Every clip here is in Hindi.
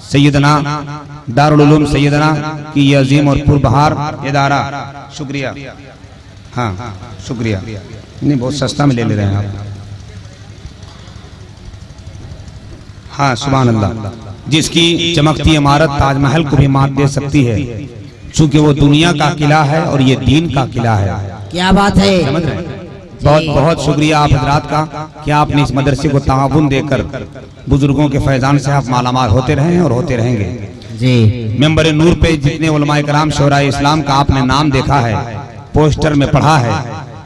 सैयदना दारुल उलूम सैयदना की ये अजीम और पुरबहार इदारा, शुक्रिया। हाँ शुक्रिया, नहीं बहुत सस्ता में ले रहे हैं आप। हाँ सुभान अल्लाह, जिसकी चमकती इमारत ताजमहल को भी मात दे सकती है, चूंकि वो दुनिया का किला है और ये दीन का किला है। क्या बात है, समझ रहे हैं? बहुत बहुत शुक्रिया आप हजरात का कि आपने इस मदरसे को ताउन देकर बुजुर्गों के फैजान से आप मालामाल होते रहे हैं और होते रहेंगे जी। मेंबर नूर पे जितने उलमाए कराम शोराए इस्लाम का आपने नाम देखा है, पोस्टर में पढ़ा है,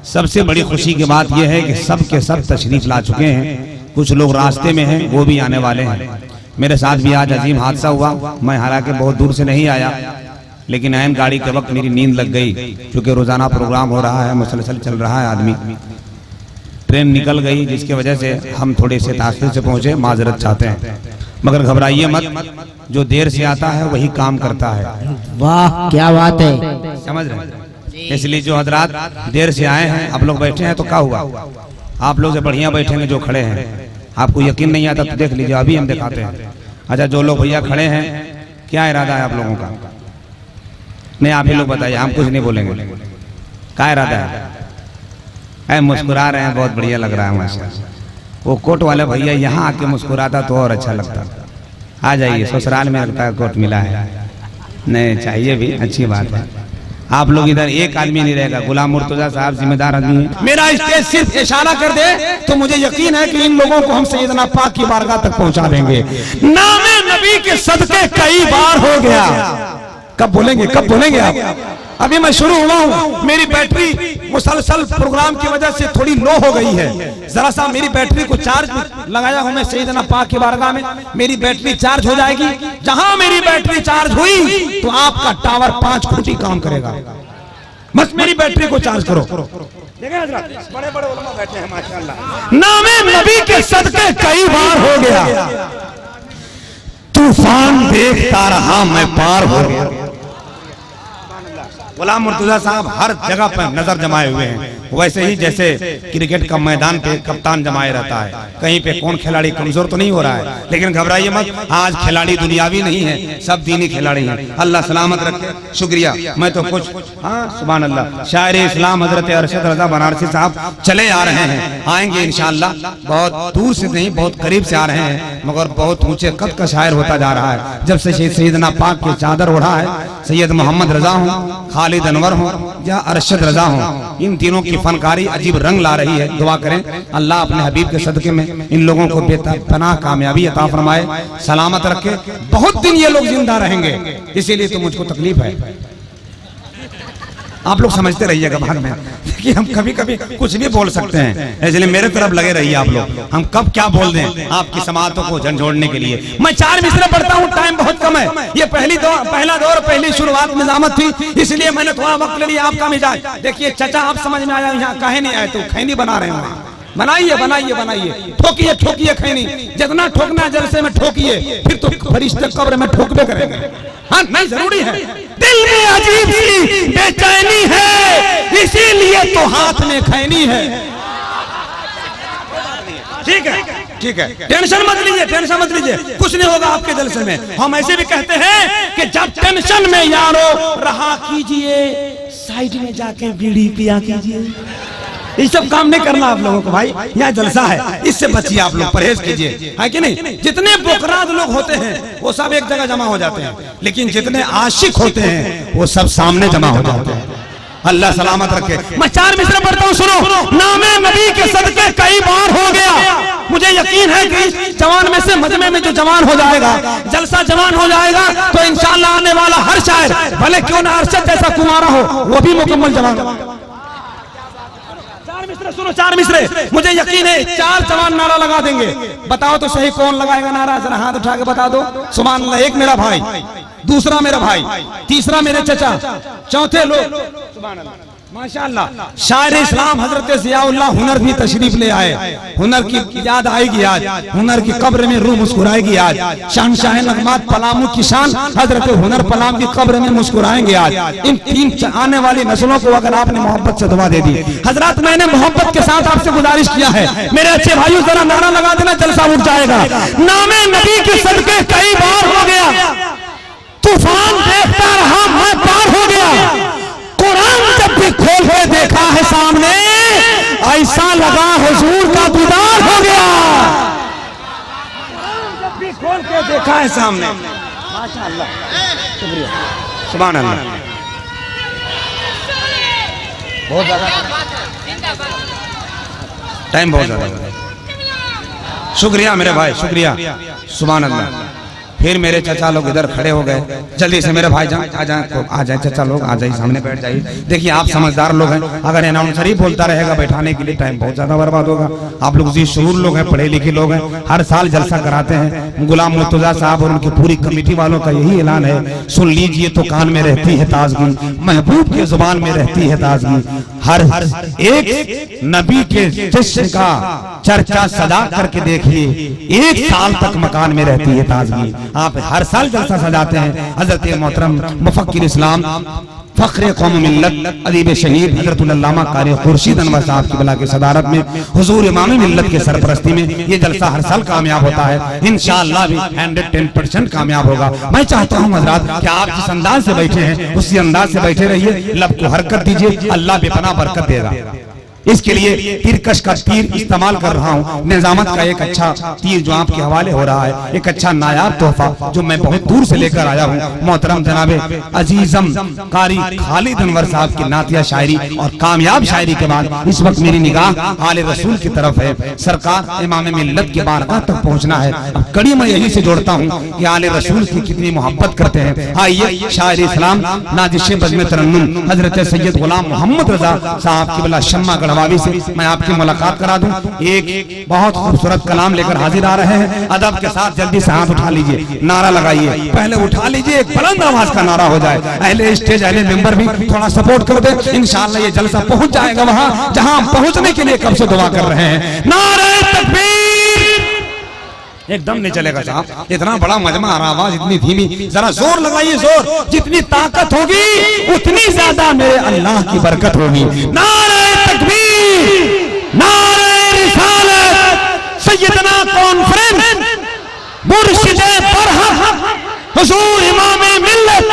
सबसे बड़ी खुशी की बात यह है कि सब के सब तशरीफ ला चुके हैं। कुछ लोग रास्ते में हैं, वो भी आने वाले हैं। मेरे साथ भी आज अजीम हादसा हुआ। मैं हालांकि बहुत दूर से नहीं आया, लेकिन ऐन गाड़ी के वक्त मेरी नींद लग गई, क्योंकि रोजाना प्रोग्राम हो रहा है, मुसलसल चल रहा है आदमी। ट्रेन निकल गई, जिसकी वजह से हम थोड़े से ताखिर से पहुंचे, माजरत चाहते हैं। मगर घबराइए मत, जो देर से आता है वही काम करता है। वाह क्या बात है, समझ रहे हैं? इसलिए जो हजरात देर से आए हैं, आप लोग बैठे हैं तो क्या हुआ, आप लोग से बढ़िया बैठेंगे जो खड़े हैं। आपको यकीन नहीं आता तो देख लीजिए, अभी हम दिखाते हैं। अच्छा जो लोग भैया खड़े हैं, क्या इरादा है आप लोगों का? नहीं आप ही लोग बताइए, हम कुछ नहीं बोलेंगे। क्या इरादा है? मुस्कुरा रहे हैं, बहुत बढ़िया लग रहा है माशाल्लाह। वो कोट वाले भैया यहाँ आके मुस्कुराता तो और अच्छा लगता। आ जाइए, ससुराल में लगता है कोट मिला है, नहीं चाहिए भी, अच्छी बात है। आप लोग इधर एक आदमी नहीं रहेगा, गुलाम मुर्तजा साहब जिम्मेदार आदमी है। मेरा स्टेज सिर्फ इशारा कर दे तो मुझे यकीन है कि इन लोगों को हम सैयदना पाक की बारगाह तक पहुंचा देंगे। नामे नबी के सदके कई बार हो गया। कब बोलेंगे, कब बोलेंगे आप? अभी मैं शुरू हुआ हूँ, मेरी बैटरी मुसलसल प्रोग्राम की वजह से थोड़ी लो हो गई है। जरा सा मेरी बैटरी को चार्ज लगाया हूँ मैं सैयदना पाक की बारगाह में, मेरी बैटरी चार्ज हो जाएगी। जहां मेरी बैटरी चार्ज हुई तो आपका टावर 5 खूंटी काम करेगा। बस मेरी बैटरी को चार्ज करो। देखें हज़रात, बड़े बड़े उलमा बैठे हैं माशाअल्लाह। नामे नबी के सदके कई बार हो गया, तूफान देखता रहा मैं पार हो गया। गुलाम मुर्तजा साहब हर जगह पर नजर जमाए हुए हैं, वैसे ही जैसे क्रिकेट का मैदान पे कप्तान जमाए रहता है। कहीं पे कौन खिलाड़ी कमजोर तो नहीं हो रहा है, लेकिन घबराइए मत, आज खिलाड़ी दुनियावी नहीं है, सब दीनी खिलाड़ी हैं। अल्लाह सलामत रखे। शुक्रिया। मैं तो कुछ हाँ सुभान अल्लाह, शायर इस्लाम हजरत अरशद रजा बनारसी साहब चले आ रहे हैं, आएंगे इंशाअल्लाह। बहुत दूर से नहीं, बहुत करीब से आ रहे हैं, मगर बहुत ऊंचे कद का शायर होता जा रहा है। जब से सैयदना पाक की चादर ओढ़ा है, सैयद मोहम्मद रजा हूँ, खालिद अनवर हूँ या अरशद रजा हूँ, इन तीनों की फनकारी अजीब रंग ला रही है। दुआ करें अल्लाह अपने हबीब के सदके में इन लोगों को बेपनाह कामयाबी अता फरमाए, सलामत रखे। बहुत दिन ये लोग जिंदा रहेंगे, इसीलिए तो मुझको तकलीफ है। आप लोग समझते रहिएगा बाद में कि हम कभी कभी कुछ भी बोल सकते हैं, इसलिए मेरे तरफ लगे रहिए आप लोग। हम कब क्या बोल दें आपकी समातों को झंझोड़ने के लिए। मैं 4 मिसरे पढ़ता हूँ, टाइम बहुत कम है। ये पहला दौर, पहली शुरुआत निजामत थी, इसलिए मैंने थोड़ा वक्त ले लिया। आपका मिजाज देखिए चाचा, आप समझ में आया यहाँ काहे नहीं आए? तो खैनी बना रहे हैं, बनाइए बनाइए बनाइए, ठोकिए ठोकिए खैनी, जितना ठोकना जलसे में ठोकिए, फिर तो फरिश्ते कब्र में ठोकबे करेंगे। हाँ नहीं जरूरी है, दिल में अजीब सी बेचैनी है, इसीलिए तो हाथ में खैनी है। ठीक है ठीक है, टेंशन मत लीजिए, टेंशन मत लीजिए, कुछ नहीं होगा आपके जलसे में। हम ऐसे भी कहते हैं कि जब टेंशन में यारो रहा कीजिए, साइड में जाके बीड़ी पिया कीजिए। ये सब काम नहीं करना आप लोगों को भाई, यहाँ जलसा है, इससे बचिए आप लोग, परहेज कीजिए, है कि नहीं? जितने बोकराद लोग होते हैं वो सब एक जगह जमा हो जाते हैं, लेकिन जितने आशिक होते हैं वो सब सामने जमा हो जाते हैं। अल्लाह सलामत रखे। मैं 4 मिसरे पढ़ता हूँ, सुनो। नामे नबी के सदके कई बार हो गया, मुझे यकीन है कि जवान में से मजमे में जो जवान हो जाएगा, जलसा जवान हो जाएगा, तो इंशाअल्लाह आने वाला हर शायर, भले क्यों ना अरशद जैसा कुमारा हो, वो भी मुकम्मल जवान। 4 मिसरे सुनो, 4 मिसरे, मुझे यकीन है 4 जवान नारा लगा देंगे। बताओ तो सही कौन लगाएगा नारा, जरा हाथ उठा के बता दो। सुभान अल्लाह। एक मेरा भाई, दूसरा मेरा भाई, तीसरा मेरे चचा, चौथे लोग सुभान अल्लाह माशाअल्लाह। शायर इस्लाम हजरत ज़ियाउल्लाह हुनर भी तशरीफ ले आए। हुनर की याद आएगी आज, हुनर की कब्र में रूह मुस्कुराएगी आज। शहंशाह नगमात पलामू की शान हजरत हुनर पलाम की कब्र में मुस्कुराएंगे आज। इन 3 आने वाली नस्लों को अगर आपने मोहब्बत से दुआ दे दी, हजरत मैंने मोहब्बत के साथ आपसे गुजारिश किया है, मेरे अच्छे भाइयों जरा नारा लगा देना, जलसा उठ जाएगा। नामे नबी के सदके कई बार हो गया, है सामने। माशाअल्लाह, शुक्रिया, सुभान अल्लाह। बहुत ज्यादा टाइम, बहुत ज्यादा शुक्रिया मेरे भाई, शुक्रिया, सुभान अल्लाह। फिर मेरे चाचा लोग इधर खड़े हो गए, जल्दी से मेरे भाई जान आ जाए चाचा लोग, आ जाइए सामने बैठ जाइए। देखिए आप समझदार लोग हैं, अगर अनाउंसर ही बोलता रहेगा बैठाने के लिए टाइम बहुत ज्यादा बर्बाद होगा। आप लोग जी शऊर लोग हैं, पढ़े लिखे लोग हैं, हर साल जलसा कराते हैं। गुलाम मुर्तजा साहब और उनकी पूरी कमेटी वालों का यही ऐलान है, सुन लीजिए तो कान में रहती है ताजगी, महबूब के जुबान में रहती है ताजगी। हर एक नबी के जश्न का चर्चा सजा करके देखिए, 1 साल तक मकान में रहती है ताजगी। आप हर साल जलसा सजाते हैं। हजरत मोहतरम मुफक्किर इस्लाम फख्र कौम मिल्लत अदीब शहीद हजरत अल्लामा कारी खुर्शीद अनवर साहब की बला की सदारत में हुजूर इमाम मिल्लत के सरपरस्ती में ये जलसा हर साल कामयाब होता है। इंशाअल्लाह भी 110% कामयाब होगा। मैं चाहता हूँ हजरात कि आप जिस अंदाज से बैठे हैं उसी अंदाज से बैठे रहिए, लब को हरकत दीजिए, अल्लाह बेपनाह बरकत देगा। इसके लिए तीरकश का तीर इस्तेमाल कर रहा हूँ, निजामत का एक अच्छा तीर जो आपके हवाले हो रहा है, एक अच्छा नायाब तोहफा जो मैं बहुत दूर से लेकर आया हूँ। मोहतरम जनाबे अजीजम कारी खालिद अनवर साहब की नातिया शायरी और कामयाब शायरी के बाद इस वक्त मेरी निगाह आले रसूल की तरफ है। सरकार इमाम मिल्लत के बारगाह तक पहुँचना है। अब कड़ी मैं यही से जोड़ता हूँ कि आले रसूल की कितनी मोहब्बत करते हैं। आइए शायर इस्लाम नाजिश बज़्म तरन्नुम हजरत सैयद गुलाम मोहम्मद रजा साहब की बला शम्मा से मैं आपकी मुलाकात करा दूं। एक बहुत खूबसूरत कलाम लेकर हाजिर आ रहे हैं। अदब के साथ जल्दी से हाथ उठा लीजिए, नारा लगाइए, पहले उठा लीजिए, एक बुलंद आवाज का नारा हो जाए। अहले स्टेज अहले मेंबर भी थोड़ा सपोर्ट कर दे, इंशाअल्लाह ये जलसा पहुंच जाएगा वहां जहां पहुंचने के लिए कब से दुआ कर रहे हैं। नारे तकबीर। एकदम नहीं चलेगा साहब, इतना बड़ा मजमा आ रहा, आवाज इतनी धीमी, जरा जोर लगाइए, जोर। जितनी ताकत होगी उतनी ज्यादा मेरे अल्लाह की बरकत होगी। नारे तकबीर, नारे रिसालत, सैयदना कॉन्फ्रेंस मुर्शिदे बरहक हुजूर इमामे मिल्लत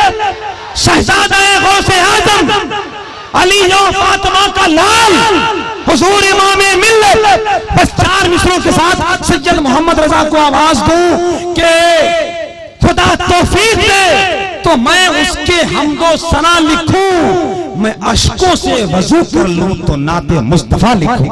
शहजादा गौसे आजम अली और फातिमा का लाल हुजूर इमामे मिल्लत। बस 4 मिसरों के साथ सैयद मोहम्मद रजा को आवाज दूं कि खुदा तौफीक दे तो मैं उसके हमदो सना लिखूं, मैं अश्कों से वजू कर लूं तो नाते मुस्तफा लिखूं।